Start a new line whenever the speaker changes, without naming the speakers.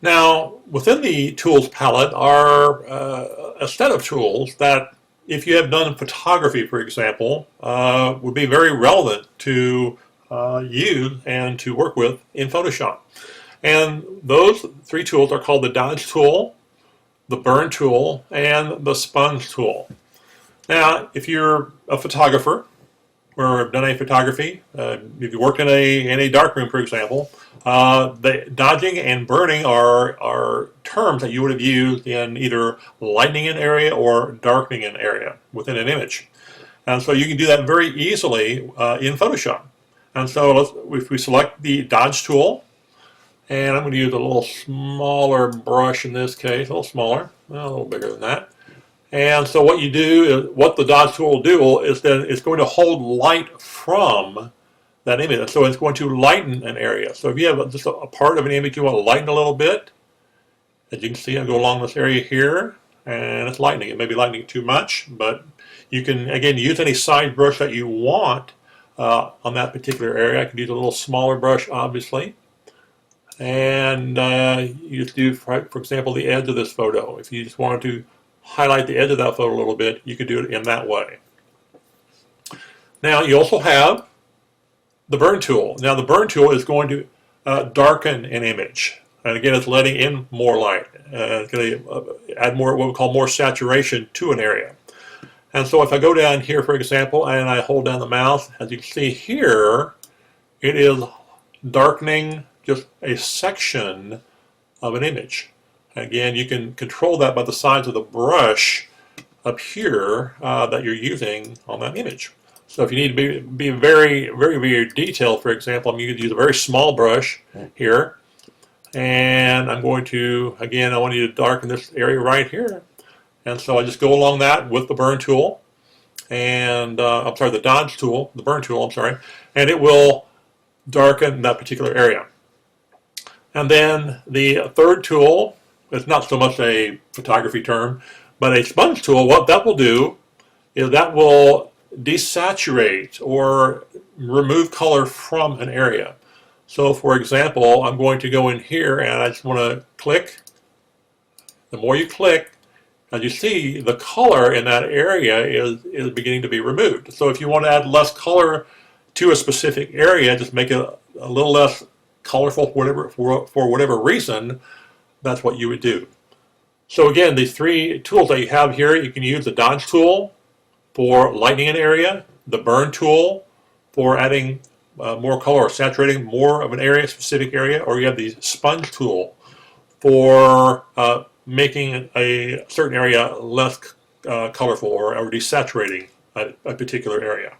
Now, within the tools palette are a set of tools that, if you have done photography, for example, would be very relevant to use and to work with in Photoshop. And those three tools are called the Dodge tool, the Burn tool, and the Sponge tool. Now, if you're a photographer or have done any photography, if you worked in a darkroom, for example, the dodging and burning are terms that you would have used in either lightening an area or darkening an area within an image. And so you can do that very easily in Photoshop. And so if we select the Dodge tool, and I'm going to use a little smaller brush in this case, a little smaller, a little bigger than that. And so what you do is, what the Dodge tool will do is then it's going to hold light from that image. So it's going to lighten an area. So if you have just a part of an image you want to lighten a little bit, as you can see, I go along this area here, and it's lightening. It may be lightening too much, but you can, again, use any size brush that you want on that particular area. I can use a little smaller brush, obviously. And you just do, for example, the edge of this photo. If you just wanted to highlight the edge of that photo a little bit, you could do it in that way. Now, you also have the Burn tool. Now, the Burn tool is going to darken an image. And again, it's letting in more light. It's going to add more, what we call more saturation to an area. And so if I go down here, for example, and I hold down the mouse, as you can see here, it is darkening just a section of an image. Again, you can control that by the size of the brush up here that you're using on that image. So if you need to be very, very, very detailed, for example, I'm going to use a very small brush here. And I'm going to, again, I want you to darken this area right here. And so I just go along that with the Burn tool. And, I'm sorry, the Dodge tool, the Burn tool, I'm sorry. And it will darken that particular area. And then the third tool, it's not so much a photography term, but a Sponge tool, what that will do is that will desaturate or remove color from an area. So for example, I'm going to go in here and I just want to click. The more you click, as you see, the color in that area is beginning to be removed. So if you want to add less color to a specific area, just make it a little less colorful for whatever reason, that's what you would do. So again, these three tools that you have here, you can use the Dodge tool for lightening an area, the Burn tool for adding more color or saturating more of an area, specific area, or you have the Sponge tool for making a certain area less colorful or desaturating a particular area.